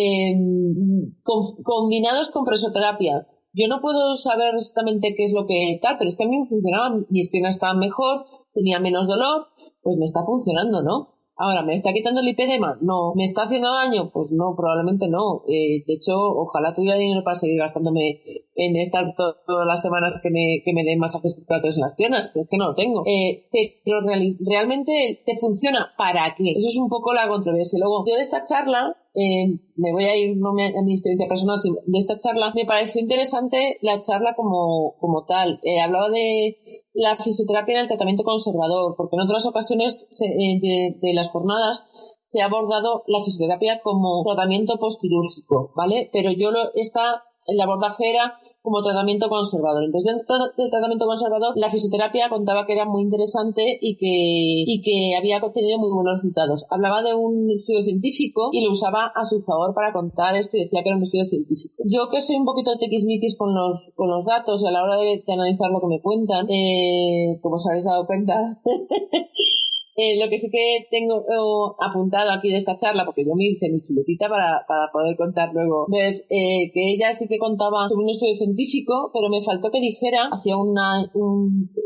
Speaker 4: combinados con presoterapia. Yo no puedo saber exactamente qué es lo que tal, pero es que a mí me funcionaban, mis piernas estaban mejor, tenía menos dolor, pues me está funcionando, ¿no? Ahora, ¿me está quitando el lipedema? No. ¿Me está haciendo daño? Pues no, probablemente no. De hecho, ojalá tuviera dinero para seguir gastándome en estar todas las semanas que me den masajes circulatorios en las piernas, pero es que no lo tengo. Pero realmente te funciona ¿para qué? Eso es un poco la controversia. Luego, yo de esta charla, me voy a ir no a mi experiencia personal, sino de esta charla, me pareció interesante la charla como tal. Hablaba de la fisioterapia en el tratamiento conservador, porque en otras ocasiones de las jornadas se ha abordado la fisioterapia como tratamiento postquirúrgico, ¿vale? Pero el abordaje era como tratamiento conservador. Entonces, dentro del tratamiento conservador, la fisioterapia contaba que era muy interesante y que había tenido muy buenos resultados. Hablaba de un estudio científico y lo usaba a su favor para contar esto y decía que era un estudio científico. Yo, que soy un poquito tiquismiquis con los datos y a la hora de analizar lo que me cuentan, como os habréis dado cuenta, lo que sí que tengo apuntado aquí de esta charla, porque yo me hice mi chuletita para poder contar luego, es que ella sí que contaba sobre un estudio científico, pero me faltó que dijera,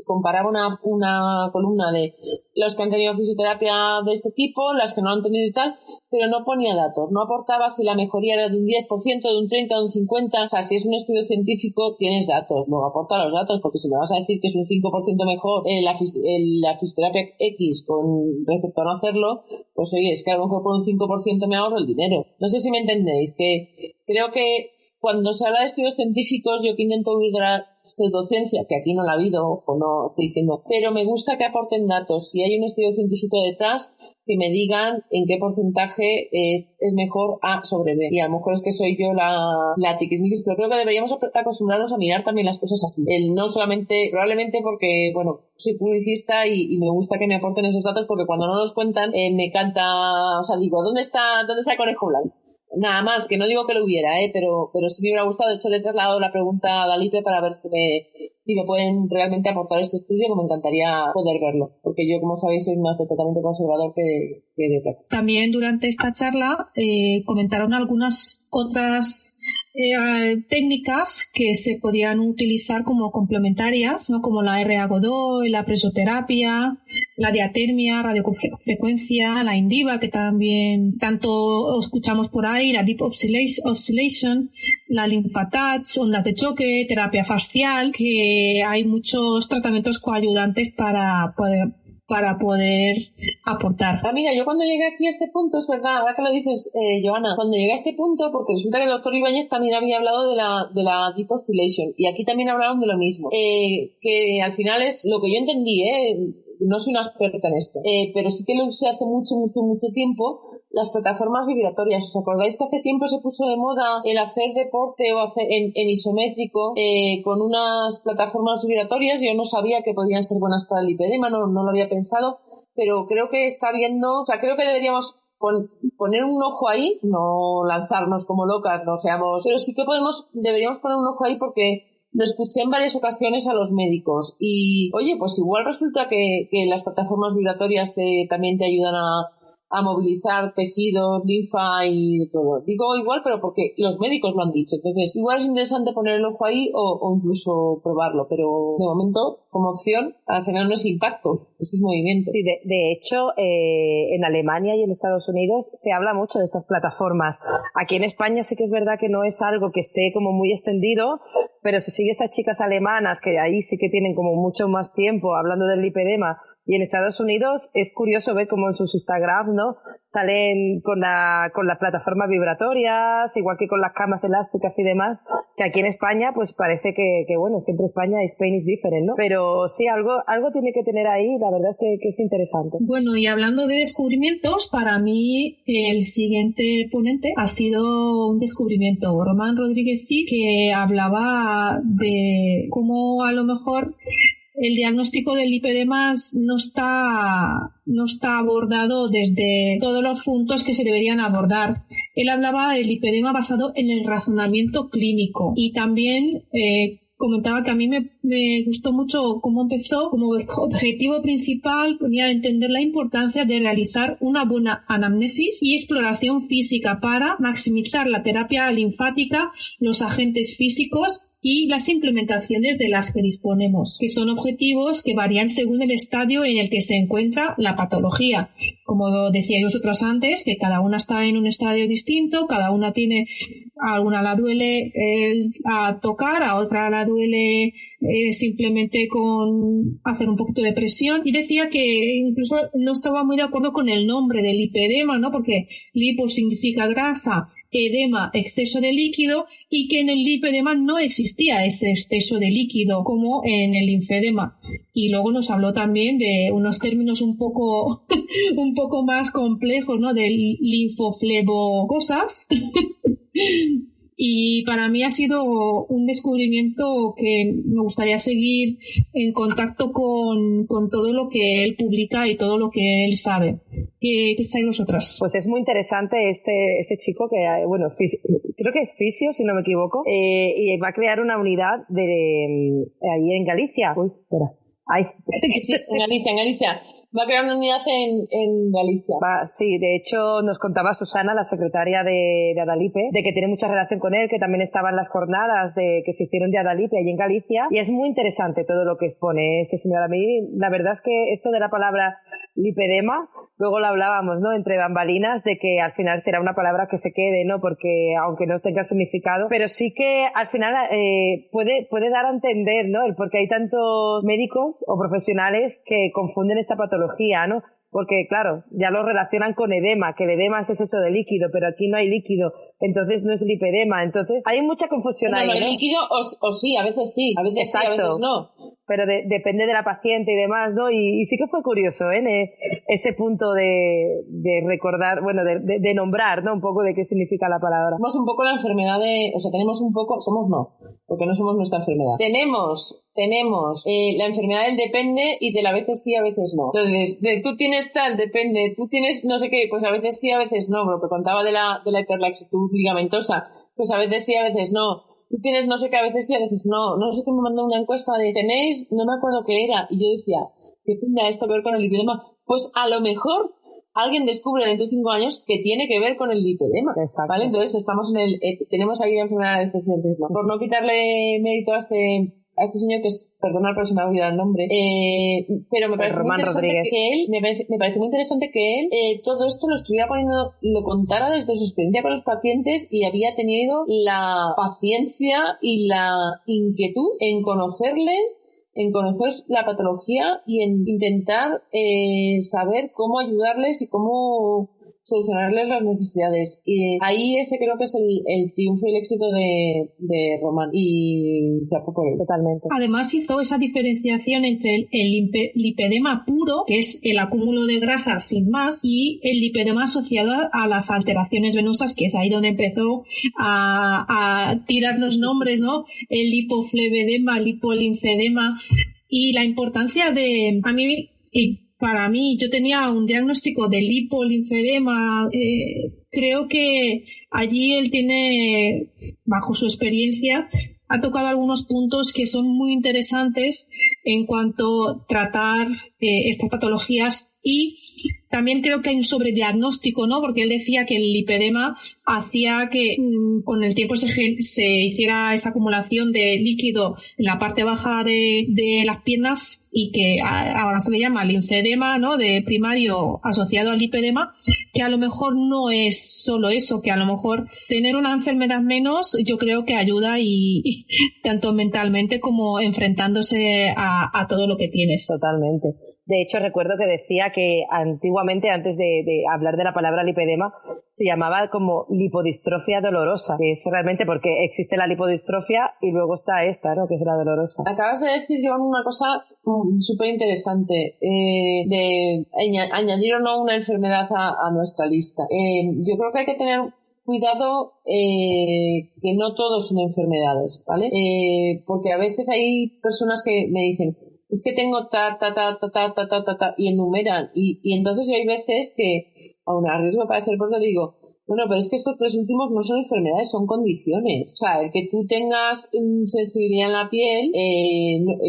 Speaker 4: comparaba una columna de los que han tenido fisioterapia de este tipo, las que no han tenido y tal, pero no ponía datos, no aportaba si la mejoría era de un 10%, de un 30%, de un 50%, o sea, si es un estudio científico tienes datos, no aporta los datos, porque si me vas a decir que es un 5% mejor la fisioterapia X con respecto a no hacerlo, pues oye, es que a lo mejor por un 5% me ahorro el dinero. No sé si me entendéis, que creo que cuando se habla de estudios científicos, yo que intento huir de la pseudociencia, que aquí no la ha habido, o no estoy diciendo, pero me gusta que aporten datos. Si hay un estudio científico detrás, que me digan en qué porcentaje es mejor A sobre B. Y a lo mejor es que soy yo la tiquismiquis, pero creo que deberíamos acostumbrarnos a mirar también las cosas así. No solamente, probablemente porque, bueno, soy publicista y me gusta que me aporten esos datos, porque cuando no los cuentan, me canta, o sea, digo, ¿dónde está el conejo blanco? Nada más, que no digo que lo hubiera, pero sí me hubiera gustado. De hecho, le he trasladado la pregunta a Dalipe para ver si me pueden realmente aportar este estudio, que me encantaría poder verlo, porque yo, como sabéis, soy más de tratamiento conservador que de otra cosa.
Speaker 2: También durante esta charla comentaron algunas otras técnicas que se podían utilizar como complementarias, ¿no? Como la RA Godoy, la presoterapia, la diatermia, radiofrecuencia, la Indiva, que también tanto escuchamos por ahí, la Deep Oscillation, la Lymphatouch, ondas de choque, terapia fascial, que hay muchos tratamientos coayudantes para poder aportar.
Speaker 4: Mira, yo cuando llegué aquí a este punto, es verdad, ahora que lo dices, Joana, cuando llegué a este punto, porque resulta que el doctor Ibáñez también había hablado de la Deep Oscillation, y aquí también hablaron de lo mismo, que al final es lo que yo entendí, no soy una experta en esto, pero sí que lo usé hace mucho tiempo, las plataformas vibratorias. ¿Os acordáis que hace tiempo se puso de moda el hacer deporte o hacer en isométrico con unas plataformas vibratorias? Yo no sabía que podían ser buenas para el lipedema, no lo había pensado, pero creo que está viendo, o sea, creo que deberíamos poner un ojo ahí, no lanzarnos como locas, no seamos, pero sí que deberíamos poner un ojo ahí, porque lo escuché en varias ocasiones a los médicos y, oye, pues igual resulta que las plataformas vibratorias también te ayudan a movilizar tejidos, linfa y de todo. Digo igual, pero porque los médicos lo han dicho. Entonces, igual es interesante poner el ojo ahí o incluso probarlo, pero de momento, como opción, al final no es impacto, eso es movimiento.
Speaker 3: Sí, de hecho, en Alemania y en Estados Unidos se habla mucho de estas plataformas. Aquí en España sí que es verdad que no es algo que esté como muy extendido, pero si sigues a chicas alemanas que ahí sí que tienen como mucho más tiempo hablando del lipedema. Y en Estados Unidos es curioso ver cómo en sus Instagram, ¿no? Salen con las plataformas vibratorias, igual que con las camas elásticas y demás, que aquí en España pues parece que bueno, siempre España, Spain is different, ¿no? Pero sí, algo tiene que tener ahí, la verdad es que es interesante.
Speaker 2: Bueno, y hablando de descubrimientos, para mí el siguiente ponente ha sido un descubrimiento, Román Rodríguez Cid, que hablaba de cómo a lo mejor el diagnóstico del lipedemas no está abordado desde todos los puntos que se deberían abordar. Él hablaba del lipedema basado en el razonamiento clínico y también comentaba que a mí me gustó mucho cómo empezó. Como objetivo principal ponía a entender la importancia de realizar una buena anamnesis y exploración física para maximizar la terapia linfática, los agentes físicos y las implementaciones de las que disponemos, que son objetivos que varían según el estadio en el que se encuentra la patología. Como decíais vosotros antes, que cada una está en un estadio distinto, cada una tiene, a alguna la duele a tocar, a otra la duele simplemente con hacer un poquito de presión, y decía que incluso no estaba muy de acuerdo con el nombre del lipedema, ¿no? Porque lipo significa grasa, edema, exceso de líquido, y que en el lipedema no existía ese exceso de líquido como en el linfedema. Y luego nos habló también de unos términos un poco más complejos, ¿no? Del linfoflebo cosas. Y para mí ha sido un descubrimiento que me gustaría seguir en contacto con todo lo que él publica y todo lo que él sabe. ¿Qué pensáis vosotras?
Speaker 3: Pues es muy interesante ese chico que, bueno, creo que es fisio, si no me equivoco, y va a crear una unidad ahí en Galicia. Uy, espera. Ay.
Speaker 4: Sí, en Galicia. Va a crear una unidad en Galicia.
Speaker 3: Sí, de hecho nos contaba Susana, la secretaria de Adalipe, de que tiene mucha relación con él, que también estaba en las jornadas que se hicieron de Adalipe allí en Galicia, y es muy interesante todo lo que expone este señor. A mí la verdad es que esto de la palabra lipedema, luego lo hablábamos, ¿no? Entre bambalinas, de que al final será una palabra que se quede, ¿no? Porque aunque no tenga significado, pero sí que al final puede dar a entender, ¿no? El por qué hay tantos médicos o profesionales que confunden esta patología, ¿no? Porque, claro, ya lo relacionan con edema, que el edema es exceso de líquido, pero aquí no hay líquido, entonces no es lipedema. Entonces, hay mucha confusión ahí,
Speaker 4: no hay
Speaker 3: ¿no?
Speaker 4: líquido o sí, a veces sí, a veces
Speaker 3: Exacto.
Speaker 4: sí, a veces no.
Speaker 3: Pero depende de la paciente y demás, ¿no? Y sí que fue curioso, ese punto de recordar, bueno, de nombrar, ¿no? Un poco de qué significa la palabra.
Speaker 4: Tenemos un poco la enfermedad tenemos un poco, porque no somos nuestra enfermedad. Tenemos la enfermedad del depende y del a veces sí, a veces no. Entonces, tú tienes tal, depende, tú tienes no sé qué, pues a veces sí, a veces no. Lo que contaba de la hiperlaxitud ligamentosa, pues a veces sí, a veces no. Tú tienes no sé qué, a veces sí, a veces no. No sé qué me mandó una encuesta de tenéis, no me acuerdo qué era. Y yo decía, ¿qué tendrá esto que ver con el lipedema? Pues a lo mejor alguien descubre dentro de 5 años que tiene que ver con el lipedema.
Speaker 3: Exacto.
Speaker 4: ¿Vale? Entonces estamos tenemos ahí la enfermedad de exceso. Por no quitarle mérito a este señor, que es, perdonad pero se me ha olvidado el nombre, pero me parece muy interesante que él, me parece muy interesante que él todo esto lo contara desde su experiencia con los pacientes, y había tenido la paciencia y la inquietud en conocerles, en conocer la patología y en intentar saber cómo ayudarles y cómo solucionarles las necesidades. Y ahí ese creo que es el triunfo y el éxito de Román, y chapo por él.
Speaker 3: Totalmente.
Speaker 2: Además hizo esa diferenciación entre el lipedema puro, que es el acúmulo de grasa sin más, y el lipedema asociado a las alteraciones venosas, que es ahí donde empezó a tirarnos nombres, ¿no? El lipoflebedema, lipolinfedema, y la importancia para mí, yo tenía un diagnóstico de lipolinfedema. Creo que allí él tiene, bajo su experiencia, ha tocado algunos puntos que son muy interesantes en cuanto a tratar estas patologías. Y también creo que hay un sobrediagnóstico, ¿no? Porque él decía que el lipedema hacía que con el tiempo se hiciera esa acumulación de líquido en la parte baja de las piernas y que ahora se le llama linfedema, ¿no? De primario asociado al lipedema, que a lo mejor no es solo eso, que a lo mejor tener una enfermedad menos yo creo que ayuda y tanto mentalmente como enfrentándose a todo lo que tienes.
Speaker 3: Totalmente. De hecho, recuerdo que decía que antiguamente, antes de hablar de la palabra lipedema, se llamaba como lipodistrofia dolorosa, que es realmente porque existe la lipodistrofia y luego está esta, ¿no? Que es la dolorosa.
Speaker 4: Acabas de decir, Joan, una cosa súper interesante, de añadir o no una enfermedad a nuestra lista. Yo creo que hay que tener cuidado que no todos son enfermedades, ¿vale? Porque a veces hay personas que me dicen, es que tengo y enumeran, y entonces hay veces que, aun a riesgo de parecer porque digo, bueno, pero es que estos tres últimos no son enfermedades, son condiciones. O sea, el que tú tengas sensibilidad en la piel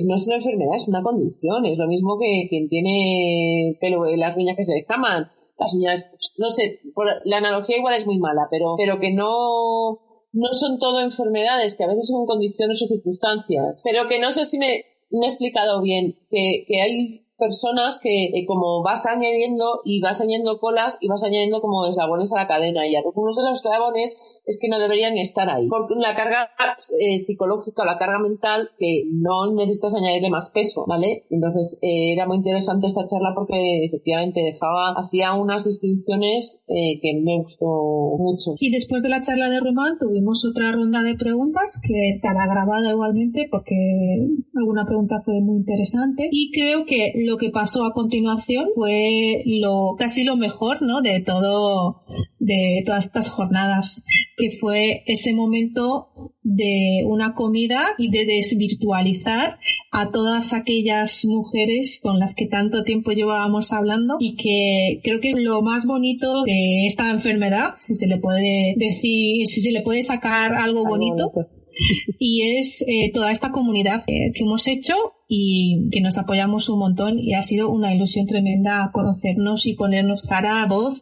Speaker 4: no es una enfermedad, es una condición. Es lo mismo que quien tiene pelo, las uñas que se descaman, las uñas, no sé, la analogía igual es muy mala, pero que no son todo enfermedades, que a veces son condiciones o circunstancias. Pero que no sé si me he explicado bien, que hay personas que como vas añadiendo colas y vas añadiendo como eslabones a la cadena, y algunos de los eslabones es que no deberían estar ahí, porque la carga psicológica o la carga mental que no necesitas añadirle más peso, ¿vale? Entonces era muy interesante esta charla porque efectivamente hacía unas distinciones que me gustó mucho.
Speaker 2: Y después de la charla de Román tuvimos otra ronda de preguntas que estará grabada igualmente porque alguna pregunta fue muy interesante, y creo que lo que pasó a continuación fue casi lo mejor, ¿no? de todas estas jornadas, que fue ese momento de una comida y de desvirtualizar a todas aquellas mujeres con las que tanto tiempo llevábamos hablando, y que creo que es lo más bonito de esta enfermedad, si se le puede decir, si se le puede sacar algo bonito. Y es toda esta comunidad que hemos hecho y que nos apoyamos un montón, y ha sido una ilusión tremenda conocernos y ponernos cara, voz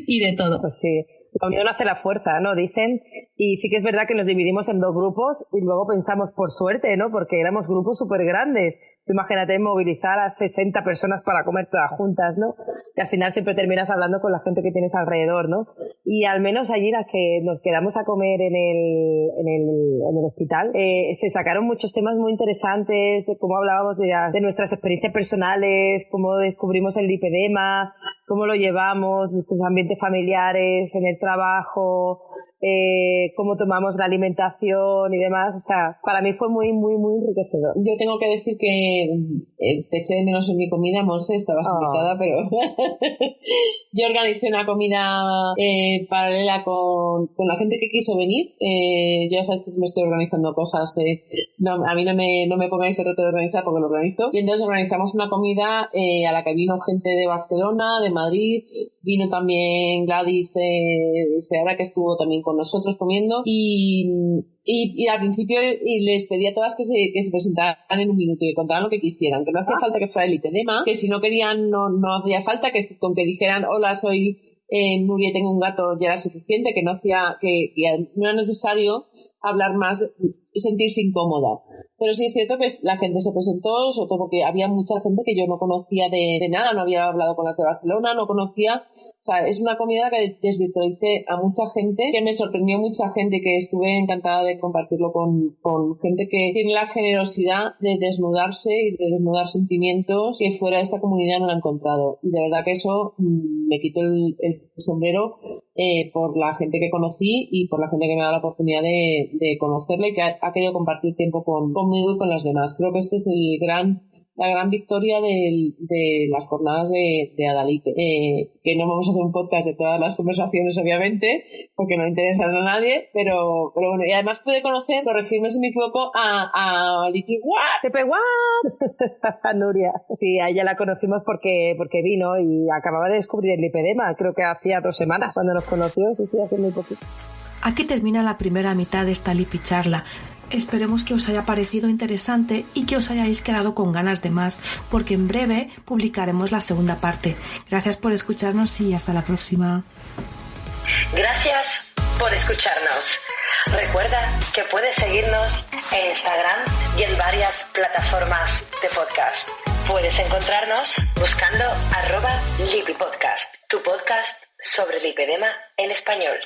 Speaker 2: y de todo.
Speaker 3: Pues sí, la unión hace la fuerza, ¿no? Dicen, y sí que es verdad que nos dividimos en 2 grupos y luego pensamos, por suerte, ¿no? Porque éramos grupos súper grandes. Imagínate movilizar a 60 personas para comer todas juntas, ¿no? Y al final siempre terminas hablando con la gente que tienes alrededor, ¿no? Y al menos allí las que nos quedamos a comer en el hospital, se sacaron muchos temas muy interesantes, de cómo hablábamos de nuestras experiencias personales, cómo descubrimos el lipedema, cómo lo llevamos, nuestros ambientes familiares, en el trabajo, cómo tomamos la alimentación y demás. O sea, para mí fue muy, muy, muy enriquecedor.
Speaker 4: Yo tengo que decir que te eché de menos en mi comida, Monse, estabas invitada, pero yo organicé una comida paralela con la gente que quiso venir. Ya sabes que me estoy organizando cosas, a mí no me pongáis el reto de organizar porque lo organizo. Y entonces organizamos una comida a la que vino gente de Barcelona, de Madrid, vino también Gladys Seara, que estuvo también con nosotros comiendo, y al principio les pedí a todas que se presentaran en un minuto y que contaran lo que quisieran, que no hacía falta que fuera el lipedema, que si no querían no hacía falta, que con que dijeran hola, soy Nuria, tengo un gato, ya era suficiente, que no era necesario hablar más y sentirse incómoda. Pero sí es cierto que la gente se presentó, sobre todo porque había mucha gente que yo no conocía de nada, no había hablado con las de Barcelona, no conocía. O sea, es una comida que desvirtualicé a mucha gente, que me sorprendió mucha gente, que estuve encantada de compartirlo con gente que tiene la generosidad de desnudarse y de desnudar sentimientos que fuera de esta comunidad no la he encontrado. Y de verdad que eso me quito el sombrero por la gente que conocí y por la gente que me ha dado la oportunidad de conocerla y que ha querido compartir tiempo conmigo y con las demás. Creo que este es la gran victoria de las jornadas de Adalipe. Que no vamos a hacer un podcast de todas las conversaciones, obviamente, porque no interesan a nadie, pero bueno, y además pude conocer, corregirme si me equivoco, a Lipi
Speaker 3: a Nuria. Sí, a ella la conocimos porque vino y acababa de descubrir el lipedema, creo que hacía 2 semanas cuando nos conoció, sí, hace muy poquito.
Speaker 5: Aquí termina la primera mitad de esta Lipi charla. Esperemos que os haya parecido interesante y que os hayáis quedado con ganas de más, porque en breve publicaremos la segunda parte. Gracias por escucharnos y hasta la próxima.
Speaker 1: Gracias por escucharnos. Recuerda que puedes seguirnos en Instagram y en varias plataformas de podcast. Puedes encontrarnos buscando @lipipodcast, tu podcast sobre lipedema en español.